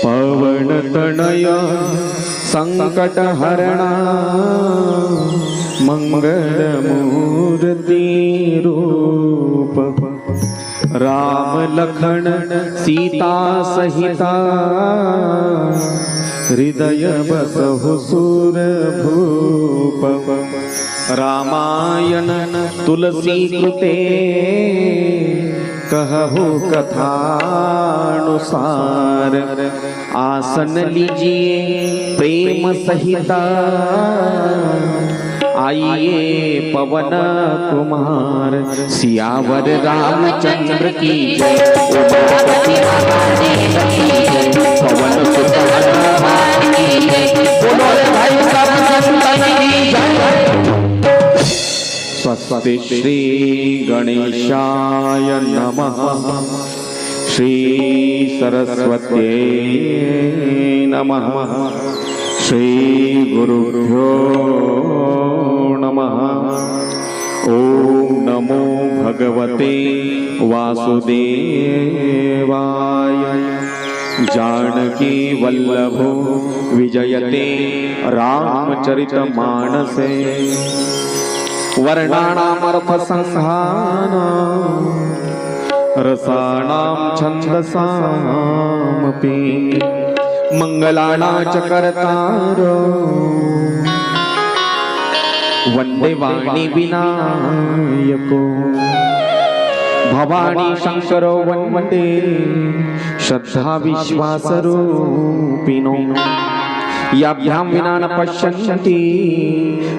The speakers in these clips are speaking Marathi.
पवन तनय संकट हरणा मंगल मूर्ति रूप राम लखन सीता सहिता हृदय बसहु सुर भूप रामायण तुलसी कृते कहु कथानुसार आसन लीजिए प्रेम सहिता आइए पवन कुमार सियावर रामचंद्र की जय उमापति महादेव की जय पवन सुत हनुमान की जय बोलो रे भाई सब संतन की जय। स्वस्ति श्री गणेशाय नमः श्री सरस्वत्यै नमः श्री गुरुभ्यो नमः। ओम नमो भगवते वासुदेवाय जानकी वल्लभो विजयते रामचरितमानसे वर्णानामर्थसंहानां रसानां छन्दसामपि मंगलानां च कर्तारो वन्दे वाणी विनायको भवानी शंकरो वन्दे श्रद्धा विश्वासरूपिणो याभ्यां विना न पश्यन्ति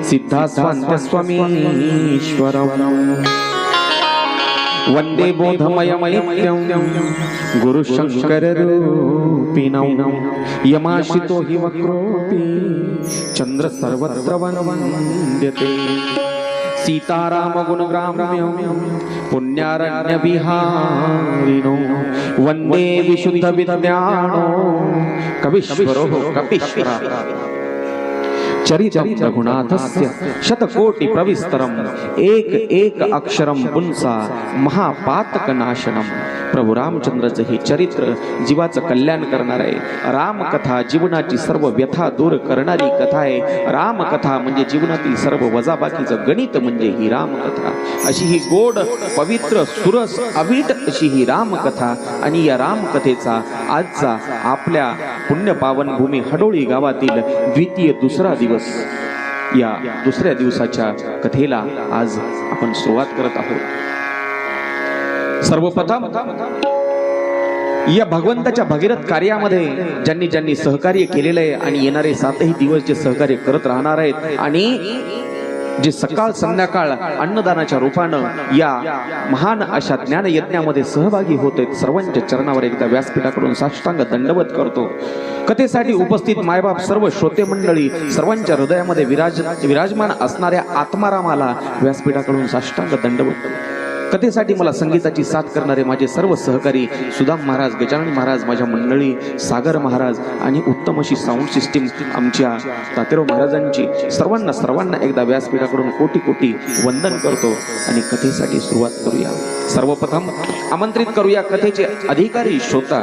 सिद्धा स्वान्त्यस्वमीश्वरम् वन्दे बोधमयमैक्यं गुरुशंकररूपिणं यमाश्रितो हि वक्रोऽपि चन्द्र सर्वत्र वन्द्यते सीतारामगुणग्राम्यं पुण्यारण्यविहारिणो वन्दे विशुद्धविद्यानो कवीश्वरो कपीश्वरः चरितं रघुनाथस्य शतकोटि प्रविस्तरम एक एक अक्षरम पुंसा महापातकनाशनम। प्रभू रामचंद्राचं हे चरित्र जीवाचं कल्याण करणार आहे। रामकथा जीवनाची सर्व व्यथा दूर करणारी कथा आहे। रामकथा म्हणजे जीवनातील सर्व वजाबाकीचं गणित म्हणजे ही रामकथा। अशी ही गोड पवित्र सुरस अवीट अशी ही रामकथा आणि या रामकथेचा आजचा आपल्या पुण्यपावन भूमी हडोळी गावातील द्वितीय दुसरा दिवस। या दुसऱ्या दिवसाच्या कथेला आज आपण सुरुवात करत आहोत। सर्वप्रथम या भगवंताच्या भगीरथ कार्यामध्ये ज्यांनी ज्यांनी सहकार्य केलेलं आहे आणि येणारे 7ही दिवस जे सहकार्य करत राहणार आहेत आणि जे सकाळ संध्याकाळ अन्नदानाच्या रूपानं या महान अशा ज्ञान यज्ञामध्ये सहभागी होत आहेत सर्वांच्या चरणावर एकदा व्यासपीठाकडून साष्टांग दंडवत करतो। कथेसाठी उपस्थित मायबाप सर्व श्रोते मंडळी सर्वांच्या हृदयामध्ये विराजमान असणाऱ्या आत्मारामाला व्यासपीठाकडून साष्टांग दंडवत। कथेसाठी मला संगीताची साथ करणारे माझे सर्व सहकारी सुदाम महाराज, गजानन महाराज, माझ्या मंडळी, सागर महाराज आणि उत्तम अशी साऊंड सिस्टीम आमच्या तातेराव महाराजांची सर्वांना एकदा व्यासपीठाकडून कोटी कोटी वंदन करतो आणि कथेसाठी सुरुवात करूया। सर्वप्रथम आमंत्रित करूया कथेचे अधिकारी श्रोता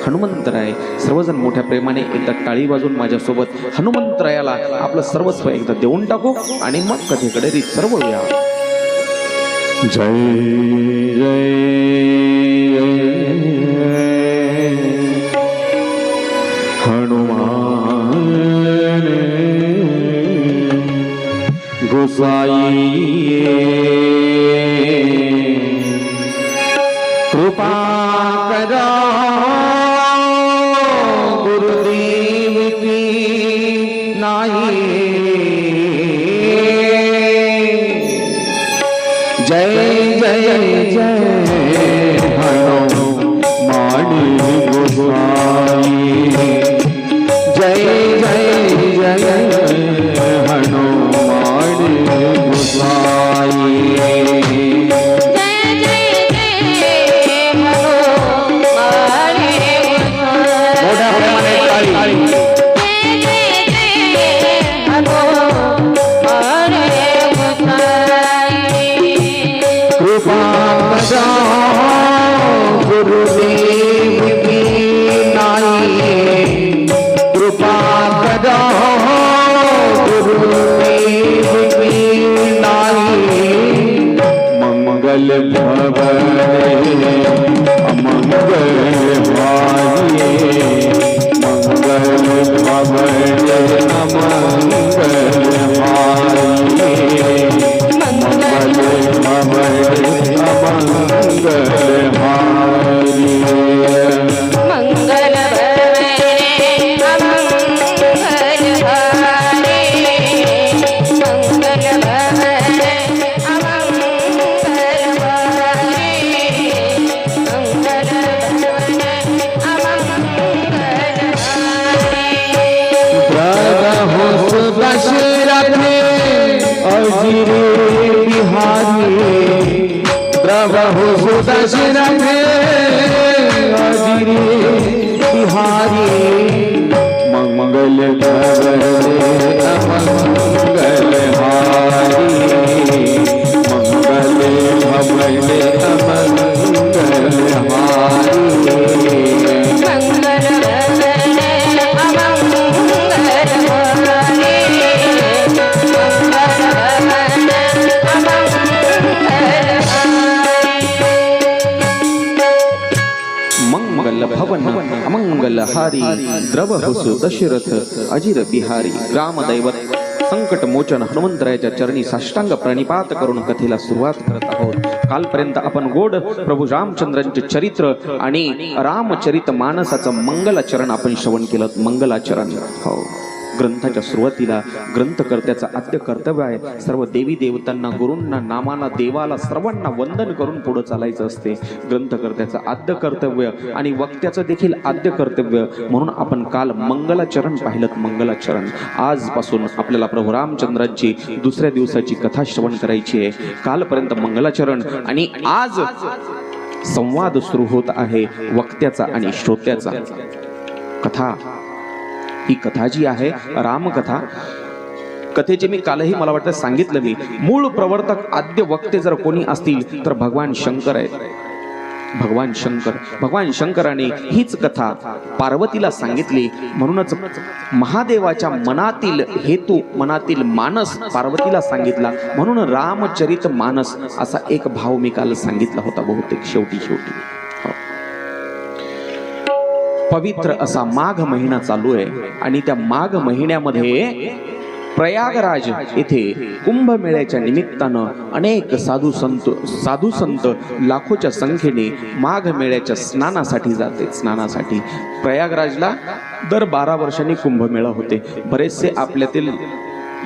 हनुमंतराय। सर्वजण मोठ्या प्रेमाने एकदा टाळी वाजून माझ्यासोबत हनुमंतरायाला आपलं सर्वस्व एकदा देऊन टाकू आणि मग कथेकडे सर्व या। जय जय हनुमान गोसाई कृपा करा गुरुदेव की नाही। जय जय जय हनुमान गोसाई जय जय जय हनुमान गोसाई कृपा दशरथे अजिरे बिहारी प्रभु दशरथे अजिरे बिहारी मंगल भवने अमंगल हारी मंगल भवने अमंगल हारी मंगल भवन अमंगल हारी द्रवहुसु दशरथ अजिर बिहारी ग्रामदैवत संकट मोचन हनुमंतरायाच्या चरणी साष्टांग प्रणिपात करून कथेला सुरुवात करत आहोत. कालपर्यंत आपण गोड प्रभू रामचंद्रांचे चरित्र आणि रामचरित मानसाचं मंगलाचरण आपण श्रवण केलं. मंगलाचरण हो ग्रंथाच्या सुरुवातीला ग्रंथकर्त्याचं आद्य कर्तव्य आहे. सर्व देवी देवतांना गुरूंना नामाला देवाला सर्वांना वंदन करून पुढे चालायचं असते. ग्रंथकर्त्याचं आद्य कर्तव्य आणि वक्त्याचं देखील आद्य कर्तव्य म्हणून आपण काल मंगलाचरण पाहिलं. मंगलाचरण आजपासून आपल्याला प्रभू रामचंद्रांची दुसऱ्या दिवसाची कथा श्रवण करायची आहे. कालपर्यंत मंगलाचरण आणि आज संवाद सुरू होत आहे वक्त्याचा आणि श्रोत्याचा. कथा ही कथा जी आहे रामकथा कथेचे मी कालही मला वाटतं सांगितलं मी मूळ प्रवर्तक आद्य वक्ते जर कोणी असतील तर भगवान शंकर आहेत. भगवान शंकराने हीच कथा पार्वतीला सांगितली. म्हणूनच महादेवाच्या मनातील हेतू मनातील मानस पार्वतीला सांगितला. म्हणून रामचरित मानस असा एक भाव मी काल सांगितला होता. बहुतेक शेवटी पवित्र असा माघ महिना चालू आहे आणि त्या माघ महिन्यामध्ये प्रयागराज येथे कुंभमेळ्याच्या निमित्तानं अनेक साधू संत लाखोच्या संख्येने माघ मेळ्याच्या स्नानासाठी जाते. स्नानासाठी प्रयागराजला दर 12 वर्षांनी कुंभमेळा होते. बरेचसे आपल्यातील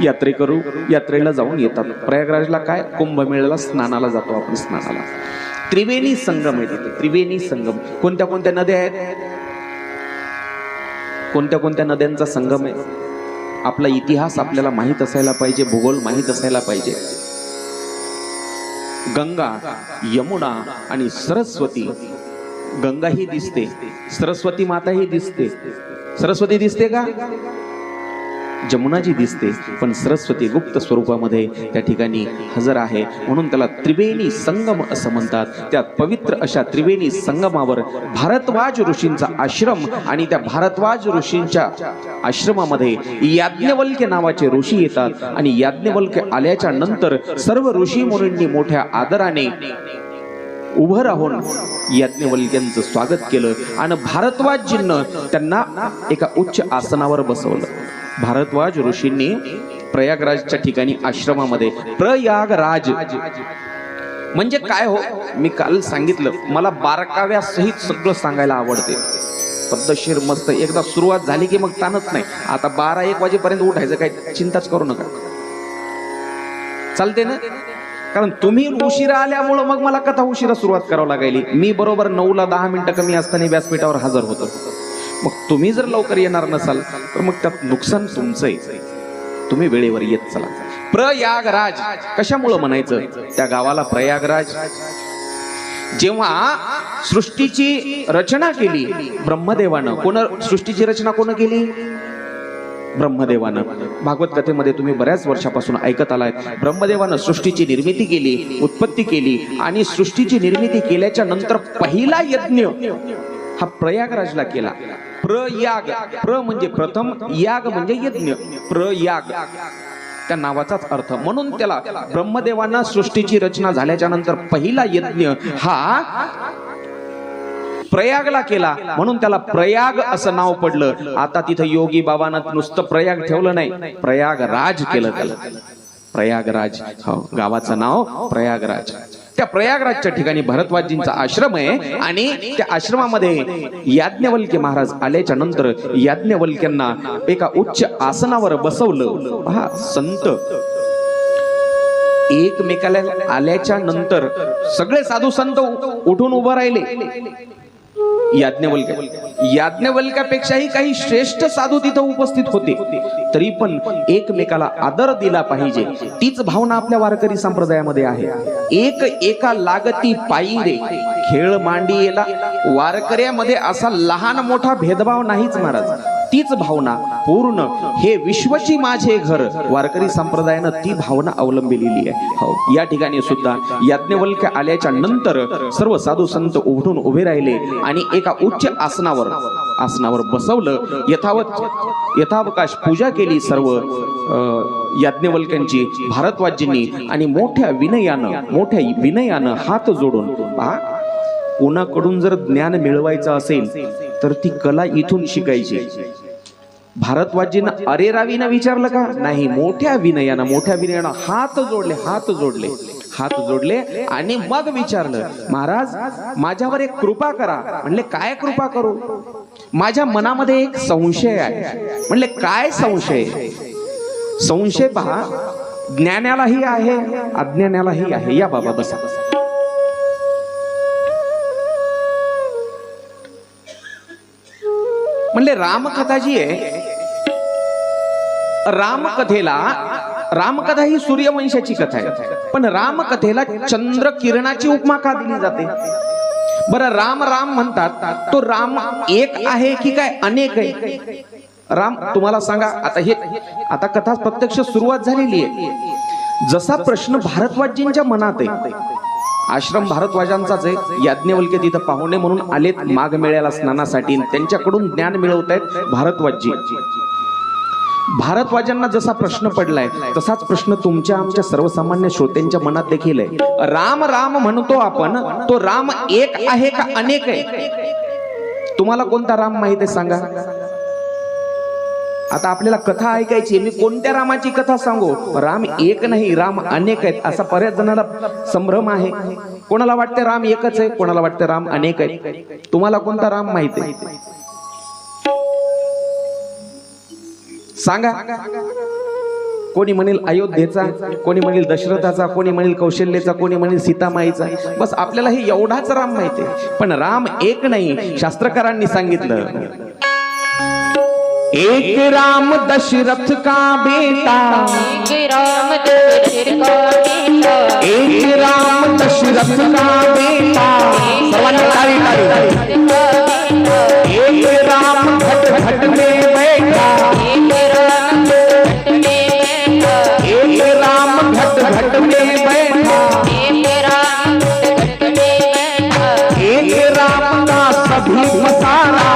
यात्रेकरू यात्रेला जाऊन येतात. प्रयागराजला काय कुंभमेळ्याला स्नानाला जातो आपण. स्नानाला त्रिवेणी संगम आहे तिथे. त्रिवेणी संगम कोणत्या कोणत्या नद्या आहेत? कोणत्या कोणत्या नद्यांचा संगम आहे? आपला इतिहास आपल्याला माहित असायला पाहिजे. भूगोल माहित असायला पाहिजे. गंगा यमुना आणि सरस्वती. गंगा ही दिसते, सरस्वती माता ही दिसते. सरस्वती दिसते का? जमुनाजी दिसते, पण सरस्वती गुप्त स्वरूपामध्ये त्या ठिकाणी हजर आहे. म्हणून त्याला त्रिवेणी संगम असं म्हणतात. त्या पवित्र अशा त्रिवेणी संगमावर भारद्वाज ऋषींचा आश्रम आणि त्या भारद्वाज ऋषींच्या आश्रमामध्ये याज्ञवल्क्य नावाचे ऋषी येतात. आणि याज्ञवल्क्य आल्याच्या नंतर सर्व ऋषी मुनींनी मोठ्या आदराने उभं राहून याज्ञवल्क्यांचं स्वागत केलं आणि भारद्वाजजींना त्यांना एका उच्च आसनावर बसवलं. भारद्वाज ऋषींनी प्रयागराजच्या ठिकाणी आश्रमामध्ये प्रयागराज म्हणजे काय हो मी काल सांगितलं. मला बारकाव्या सहित सगळं सांगायला आवडते. पद्धतशीर मस्त एकदा सुरुवात झाली की मग ताणत नाही. आता 12-1 वाजेपर्यंत उठायचं, काही चिंताच करू नका. चालते ना? कारण तुम्ही उशिरा आल्यामुळं मग मला कथा उशिरा सुरुवात करावं लागायली. मी बरोबर 9ला 10 मिनिटं कमी असताना व्यासपीठावर हजर होतो. मग तुम्ही जर लवकर येणार नसाल तर मग त्यात नुकसान तुमचं आहे. तुम्ही वेळेवर येत चला. प्रयागराज कशामुळं म्हणायचं त्या गावाला प्रयागराज? जेव्हा सृष्टीची रचना केली ब्रह्मदेवानं. सृष्टीची रचना कोण केली? ब्रह्मदेवानं. भागवत कथेमध्ये तुम्ही बऱ्याच वर्षापासून ऐकत आलाय. ब्रह्मदेवानं सृष्टीची निर्मिती केली, उत्पत्ती केली आणि सृष्टीची निर्मिती केल्याच्या नंतर पहिला यज्ञ हा प्रयागराजला केला. प्रयाग, प्र म्हणजे प्रथम, याग म्हणजे यज्ञ. प्रयाग त्या नावाचाच अर्थ. म्हणून त्याला ब्रह्मदेवांना सृष्टीची रचना झाल्याच्या नंतर पहिला यज्ञ हा प्रयागला केला. म्हणून त्याला प्रयाग असं नाव पडलं. आता तिथं योगी बाबांना नुसतं प्रयाग ठेवलं नाही, प्रयागराज केलं त्याला. प्रयागराज हो गावाचं नाव प्रयागराज. त्या प्रयागराजच्या ठिकाणी भारद्वाजजींचा आश्रम आहे आणि त्या आश्रमामध्ये याज्ञवल्क्य महाराज आल्याच्या नंतर याज्ञवल्क्यांना एका उच्च आसनावर बसवलं. पहा संत एकमेकाला आल्याच्या नंतर सगळे साधू संत उठून उभं राहिले. याज्ञवल्क्यापेक्षाही काही श्रेष्ठ साधू तिथं उपस्थित होते, तरी पण एकमेकाला आदर दिला पाहिजे, तीच भावना आपल्या वारकरी संप्रदायामध्ये आहे. एका लागती पायी रे खेळ मांडियेला. वारकऱ्यामध्ये असा लहान मोठा भेदभाव नाहीच महाराज. तीच भावना पूर्ण हे विश्वची माझे घर, वारकरी संप्रदायानं ती भावना अवलंबिलेली आहे. हो, या ठिकाणी सुद्धा याज्ञवल्क्य आल्याच्या नंतर सर्व साधू संत उठून उभे राहिले आणि एका उच्च आसनावर बसवलं. यथावकाश पूजा केली सर्व याज्ञवल्क्यांची भारद्वाजींनी आणि मोठ्या विनयानं हात जोडून. कोणाकडून जर ज्ञान मिळवायचं असेल तर ती कला इथून शिकायची. भारद्वाजींना अरेरावीनं विचारलं का? नाही, मोठ्या विनयानं हात जोडले आणि मग विचारलं, महाराज माझ्यावर एक कृपा करा. म्हणले, काय कृपा करू? माझ्या मनामध्ये एक संशय आहे. म्हणले, काय संशय? संशय पहा, ज्ञानालाही आहे अज्ञानालाही आहे. या बाबा बसा. म्हणले, रामकथा जी आहे, रामकथा ही सूर्यवंशाची कथा आहे, पण रामकथेला चंद्र किरणाची उपमा का दिली जाते बरं? राम म्हणतात, तो राम एक आहे की काय अनेक आहे? राम तुम्हाला सांगा. आता कथा प्रत्यक्ष सुरुवात झालेली आहे. जसा प्रश्न भारद्वाजींच्या मनात आहे, आश्रम भारद्वाजांचाच आहे. याज्ञवल्क्य तिथं पाहुणे म्हणून आलेत माघ मेळ्याला स्नानासाठी, त्यांच्याकडून ज्ञान मिळवतायत भारद्वाजी. भारद्वाजांना जसा प्रश्न पडलाय तसाच प्रश्न तुमच्या आमच्या सर्वसामान्य श्रोत्यांच्या मनात देखील आहे. राम म्हणतो आपण, तो राम एक आहे का अनेक आहे? तुम्हाला कोणता राम माहित आहे सांगा? आता आपल्याला कथा ऐकायची, मी कोणत्या रामाची कथा सांगू? राम एक नाही, राम अनेक आहेत असा बऱ्याच जणांना संभ्रम आहे. कोणाला वाटते राम एकच आहे, कोणाला वाटते राम अनेक आहे. तुम्हाला कोणता राम माहित आहे सांगा? कोणी म्हणेल अयोध्येचा, कोणी म्हणेल दशरथाचा, कोणी म्हणेल कौशल्याचा, कोणी म्हणेल सीतामाईचा. बस आपल्याला हे एवढाच राम माहिती आहे. पण राम एक नाही. शास्त्रकारांनी सांगितलं, एक राम दशरथ का बेटा, एक राम दशरथ का बेटा, एक राम घट में बैठा, एक राम घट में बैठा, एक राम का सभी मसाला,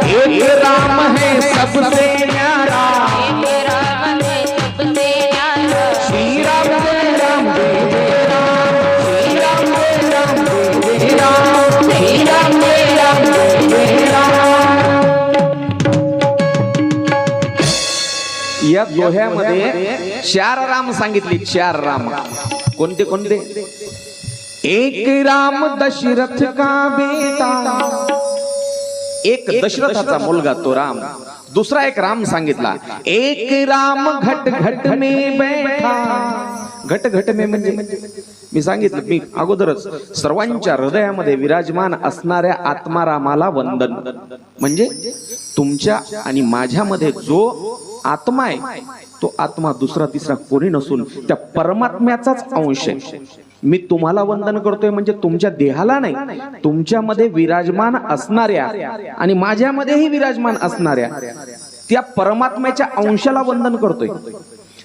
एक राम है सबसे न्यारा, श्री राम जय राम जय राम, श्री राम जय राम जय राम, श्री राम जय राम जय राम. या दोह्यामध्ये 4 राम सांगितले. 4 राम कोणते कोणते? एक राम दशरथ का बेटा, एक दशरथाचा मुलगा तो राम. दुसरा एक राम सांगितला, एक राम घट में बैठा. घट में म्हणजे मी सांगितलं, मी अगोदरच, सर्वांच्या हृदयामध्ये विराजमान असणाऱ्या आत्मारामाला वंदन. म्हणजे तुमच्या आणि माझ्यामध्ये जो आत्मा आहे, तो आत्मा दुसरा तिसरा कोणी नसून त्या परमात्म्याचाच अंश आहे. मी तुम्हाला वंदन करतोय म्हणजे तुमच्या देहाला नाही, तुमच्यामध्ये विराजमान असणाऱ्या आणि माझ्यामध्येही विराजमान असणाऱ्या त्या परमात्म्याच्या अंशाला वंदन करतोय.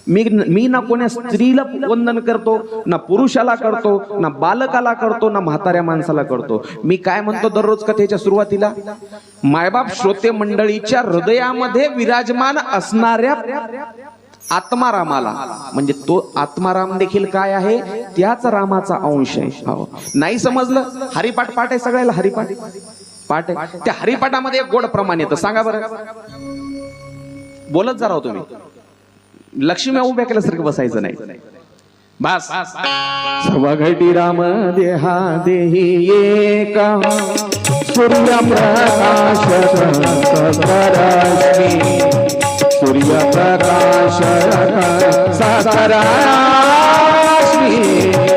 मी ना कोण्या स्त्रीला वंदन करतो, ना पुरुषाला करतो, ना बालकाला करतो, ना म्हाताऱ्या माणसाला करतो. मी काय म्हणतो दररोज कथेच्या सुरुवातीला? मायबाप श्रोते मंडळीच्या हृदयामध्ये विराजमान असणाऱ्या आत्मारामाला, म्हणजे तो आत्माराम देखील काय आहे? त्याच रामाचा अंश आहे. हो, नाही समजलं? हरिपाठ पाठ आहे सगळ्याला, हरिपाठ पाठ आहे. त्या हरिपाठामध्ये एक गोड प्रमाण येतं. सांगा बरं, बोलत जरा तुम्ही. लक्ष्मी उभ्या केल्यासारखं बसायचं नाही. बस. सर्व घटी राम देहा देही एका, सूर्य प्रकाश सूर्य प्रकाश सकराश्मी,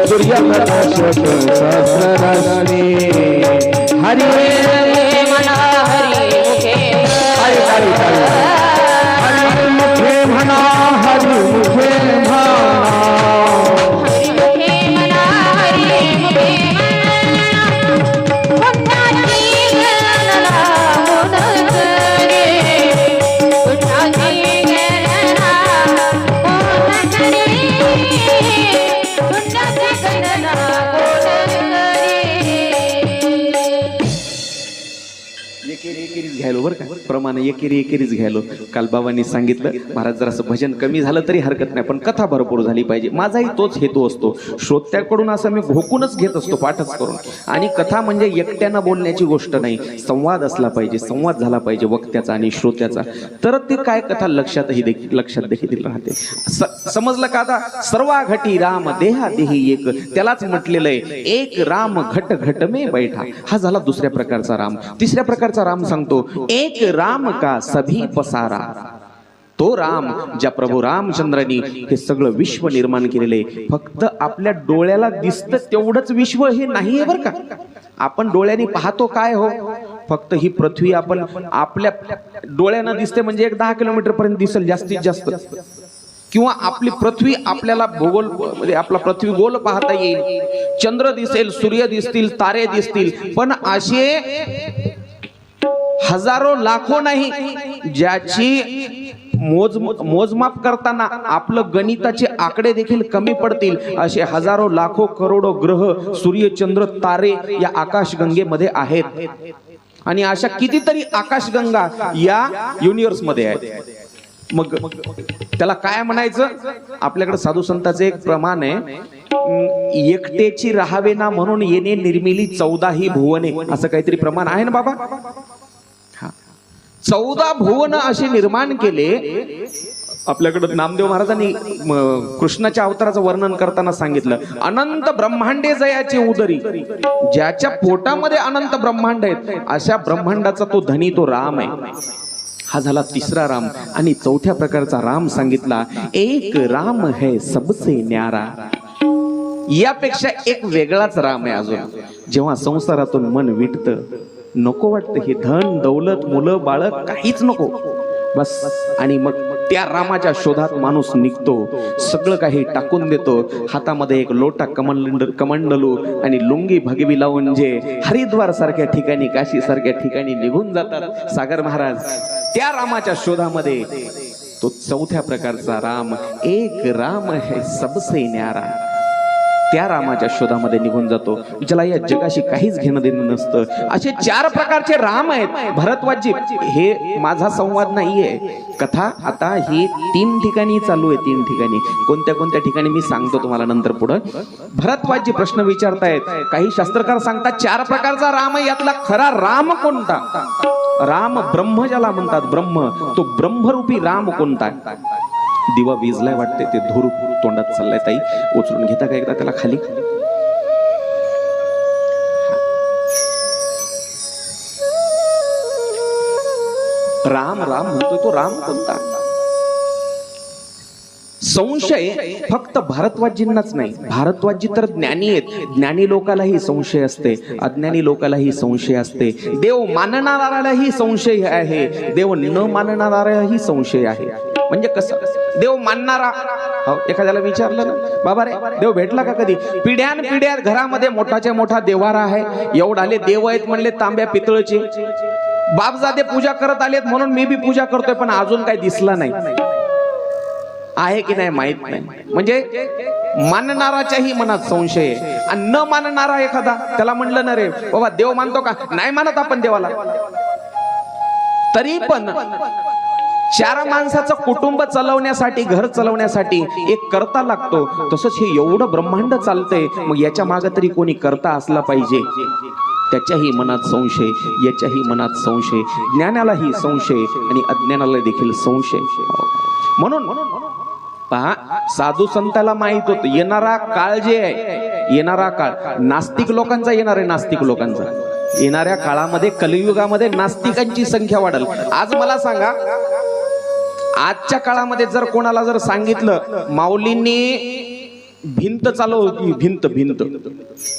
सूर्य जगदशक सहस्ररश्मी हरि म्हणा हरी मुखे हरि मुखे म्हणा हरि मुखे म्हणा हरी मुखे म्हणा हरी मुखे पुण्याची गणना मुन करे पुण्याची गणना मुन करे पुण्याची गणना मुन करे एकेरीच घ्यायलो बरं का प्रमाणे एकेरीच घ्यायलो. काल बाबांनी सांगितलं महाराज जरासं भजन कमी झालं तरी हरकत नाही पण कथा भरपूर झाली पाहिजे. माझाही तोच हेतू असतो. श्रोत्याकडून असं मी घोकूनच घेत असतो पाठच करून. आणि कथा म्हणजे एकट्यानं बोलण्याची गोष्ट नाही, संवाद असला पाहिजे, संवाद झाला पाहिजे वक्त्याचा आणि श्रोत्याचा, तर ती काय कथा लक्षात देखील राहते. समजलं का आता? सर्वा घटी राम देहा देही एक, त्यालाच म्हटलेलं आहे एक राम घट घट में बैठा. हा झाला दुसऱ्या प्रकारचा राम. तिसऱ्या प्रकारचा राम सांगतो एक राम का सभी पसारा. तो राम ज्या प्रभू रामचंद्रांनी हे सगळं विश्व निर्माण केलेले, फक्त आपल्या डोळ्याला दिसतं तेवढंच विश्व हे नाहीये बरं का. आपण डोळ्यांनी पाहतो काय हो, फक्त ही पृथ्वी आपण आपल्या डोळ्यानं दिसते म्हणजे एक 10 किलोमीटर पर्यंत दिसेल जास्तीत जास्त, किंवा आपली पृथ्वी आपल्याला भूगोल म्हणजे आपला पृथ्वी गोल पाहता येईल, चंद्र दिसेल, सूर्य दिसतील, तारे दिसतील, पण असे हजारो लाखो नाही ज्याची मोजमाप करताना आपलं गणिताचे आकडे देखील कमी पडतील असे हजारो लाखो करोडो ग्रह, सूर्य, चंद्र, तारे या आकाशगंगेमध्ये आहेत. आणि अशा कितीतरी आकाशगंगा या युनिव्हर्स मध्ये आहेत. मग त्याला काय म्हणायचं? आपल्याकडे साधू संतांचे एक प्रमाण आहे, एकटेची राहावे ना म्हणून येणे निर्मिली 14 ही भुवने, असं काहीतरी प्रमाण आहे ना बाबा. 14 भुवन असे निर्माण केले. आपल्याकडे नामदेव महाराजांनी कृष्णाच्या अवताराचं वर्णन करताना सांगितलं, अनंत ब्रह्मांडे जयाचे उदरी. ज्याच्या पोटामध्ये अनंत ब्रह्मांड आहेत अशा ब्रह्मांडाचा तो धनी तो राम आहे. हा झाला तिसरा राम. आणि चौथ्या प्रकारचा राम सांगितला, एक राम है सबसे न्यारा. यापेक्षा एक वेगळाच राम आहे अजून. जेव्हा संसारातून मन विटतं, नको वाटतं हे धन दौलत मुलं बाळ काहीच नको बस, आणि मग त्या रामाच्या शोधात माणूस निघतो, सगळं काही टाकून देतो, हातामध्ये एक लोटा कमंडलू आणि लुंगी भगवी लावून जे हरिद्वार सारख्या ठिकाणी, काशी सारख्या ठिकाणी निघून जातात सागर महाराज. त्या रामाच्या शोधामध्ये तो चौथ्या प्रकारचा राम, एक राम है सबसे न्यारा, त्या रामाच्या शोधामध्ये निघून जातो, ज्याला या जगाशी काहीच घेणं देणं नसतं. असे 4 प्रकारचे राम आहेत. भरद्वाजी, हे माझा संवाद नाहीये, कथा आता ही 3 ठिकाणी चालू आहे. 3 ठिकाणी कोणत्या कोणत्या ठिकाणी मी सांगतो तुम्हाला नंतर पुढं. भरद्वाजी प्रश्न विचारतायत. काही शास्त्रकार सांगतात 4 प्रकारचा राम आहे, यातला खरा राम कोणता? राम ब्रह्म ज्याला म्हणतात, ब्रह्म, तो ब्रह्मरूपी राम कोणता? दिवा विजलाय वाटते, ते धूर तोंडात चाललाय. ताई उचलून घेता का एकदा त्याला खाली? राम राम म्हणतोय, तो राम कोणता? संशय फक्त भारद्वाजींनाच नाही, भारद्वाजी तर ज्ञानी आहेत, ज्ञानी लोकांनाही संशय असते, अज्ञानी लोकांनाही संशय असते, देव मानणाऱ्यालाही संशय आहे, देव न मानणाऱ्यालाही संशय आहे. म्हणजे कसं? देव मानणारा, एखाद्याला विचारलं ना, बाबा रे देव भेटला का कधी? पिढ्यान पिढ्या घरामध्ये मोठाच्या मोठा देवारा आहे, एवढाले देव आहेत म्हणले तांब्या पितळचे, बापजादे पूजा करत आलेत म्हणून मी बी पूजा करतोय, पण अजून काही दिसला नाही, आहे की नाही माहित नाही. म्हणजे मानणाराच्याही मनात संशय आहे. आणि न मानणारा एखादा, त्याला म्हणलं ना रे बाबा देव मानतो का? नाही मानत आपण देवाला, तरी पण 4 माणसाचं कुटुंब चालवण्यासाठी, घर चालवण्यासाठी एक करता लागतो. तसंच हे एवढं ब्रह्मांड चालतंय, मग याच्या मागे तरी कोणी करता असला पाहिजे. त्याच्याही मनात संशय, याच्याही मनात संशय, ज्ञानालाही संशय आणि अज्ञानाला देखील संशय. म्हणून पहा, साधू संताला माहित होत येणारा काळ जे आहे, येणारा काळ नास्तिक लोकांचा येणार आहे, नास्तिक लोकांचा. येणाऱ्या काळामध्ये कलियुगामध्ये नास्तिकांची संख्या वाढेल. आज मला सांगा, आजच्या काळामध्ये जर कोणाला जर सांगितलं माऊलींनी भिंत चालव की भिंत भिंत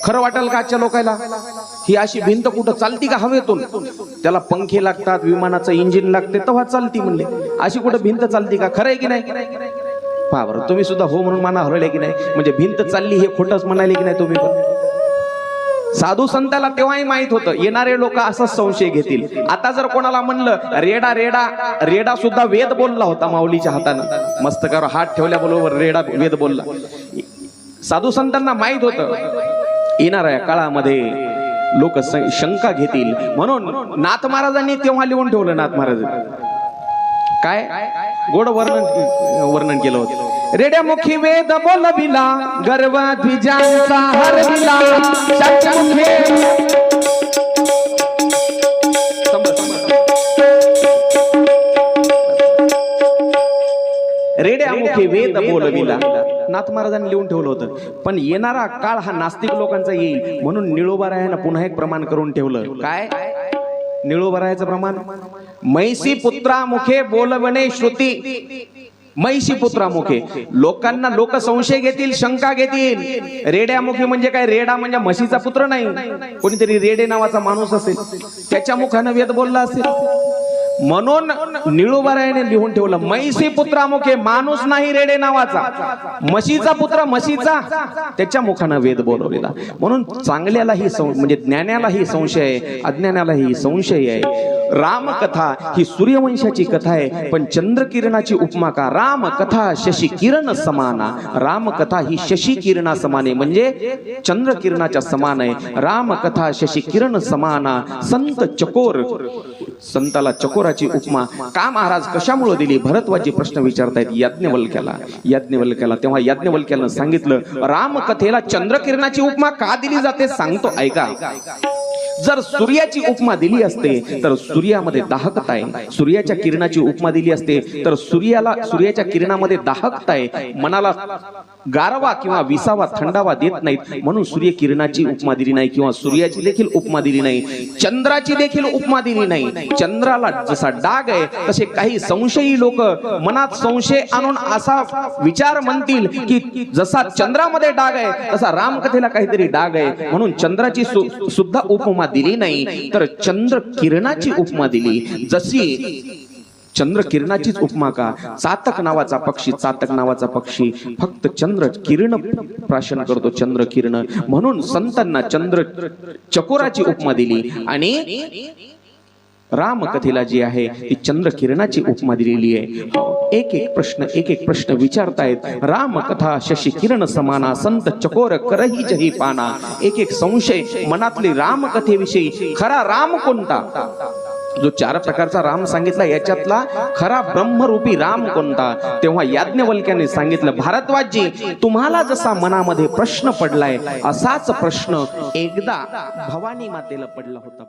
खरं वाटेल का आजच्या लोकांना? ही अशी भिंत कुठं चालती का हवेतून? त्याला पंखे लागतात, विमानाचं इंजिन लागते तेव्हा चालती म्हणले. अशी कुठं भिंत चालती का? खरं आहे की नाही? पहा बरं, तुम्ही सुद्धा हो म्हणून माना हरले की नाही? म्हणजे भिंत चालली हे खोटंच म्हणाले की नाही तुम्ही पण? साधू संताला तेव्हाही माहित होतं येणारे लोक असाच संशय घेतील. आता जर कोणाला म्हणलं रेडा रेडा, रेडा सुद्धा वेद बोलला होता माऊलीच्या हातानं, मस्तकावर हात ठेवल्याबरोबर रेडा वेद बोलला. साधू संतांना माहित होतं येणाऱ्या काळामध्ये लोक शंका घेतील, म्हणून नाथ महाराजांनी तेव्हा लिहून ठेवलं. नाथ महाराज काय गोड वर्णन केलं होतं. रेड्या मुखी वेद बोलविला, गर्व द्विजांचा हरविला. रेड्या मुखी वेद बोलविला, नाथ महाराजांनी लिहून ठेवलं होतं. पण येणारा काळ हा नास्तिक लोकांचा येईल म्हणून निळोबारायानं पुन्हा एक प्रमाण करून ठेवलं. काय निळोबारायाचं प्रमाण? मैसी पुत्रा मुखे बोलवणे श्रुती. मैशी पुत्रा मुखे, लोकांना लोक संशय घेतील, शंका घेतील. रेड्यामुखी म्हणजे काय? रेडा म्हणजे म्हशीचा पुत्र नाही, कोणीतरी रेडे नावाचा माणूस असेल, त्याच्या मुखानं वेद बोलला असेल. म्हणून निळोबारायाने लिहून ठेवलं मैसी पुत्रामुखे, माणूस नाही रेडे नावाचा, म्हशीचा पुत्र म्हशीचा, त्याच्या मुखानं वेद बोलवलेला. म्हणून चांगल्यालाही म्हणजे ज्ञानालाही संशय आहे, अज्ञानालाही संशय आहे. रामकथा ही सूर्यवंशाची कथा आहे, पण चंद्रकिरणाची उपमा का? रामकथा शशी किरण समाना. रामकथा ही शशी किरणा समाने म्हणजे चंद्रकिरणाच्या समान आहे. रामकथा शशी किरण समाना. संत चकोर, संताला चकोराची उपमा का महाराज कशामुळे दिली? भरद्वाजी प्रश्न विचारतायत याज्ञवल्क्याला. तेव्हा याज्ञवल्क्यानं सांगितलं रामकथेला चंद्रकिरणाची उपमा का दिली जाते सांगतो, ऐका. जर सूर्याची उपमा दिली असते तर सूर्यामध्ये दाहकता आहे, सूर्याच्या किरणाची उपमा दिली असते तर सूर्याच्या किरणामध्ये दाहकता आहे, मनाला गारवा किंवा विसावा थंडावा देत नाहीत, म्हणून सूर्य किरणाची उपमा दिली नाही किंवा सूर्याची देखील उपमा दिली नाही. चंद्राची देखील उपमा दिली नाही. चंद्राला जसा डाग आहे तसे काही संशयी लोक मनात संशय आणून असा विचार म्हणतील की जसा चंद्रामध्ये डाग आहे तसा रामकथेला काहीतरी डाग आहे, म्हणून चंद्राची सुद्धा उपमा दिली नाही, तर चंद्र किरणाची उपमा दिली. जशी चंद्र किरणाचीच उपमा का? चातक नावाचा पक्षी फक्त चंद्र किरण प्राशन करतो, चंद्र किरण, म्हणून संतांना चंद्र चकोराची उपमा दिली. आणि रामकथेला जी आहे ती चंद्र किरणाची उपमा दिलेली आहे. एक एक प्रश्न विचारतायत. रामकथा शशी किरण समाना, संत चकोर करही जही पाना. एक संशय मनातली रामकथेविषयी. खरा राम कोणता? जो 4 प्रकारचा राम सांगितला याच्यातला खरा ब्रह्मरूपी राम कोणता? तेव्हा याज्ञवल्क्याने सांगितलं भारद्वाजी, तुम्हाला जसा मनामध्ये प्रश्न पडलाय असाच प्रश्न एकदा भवानी मातेला पडला होता.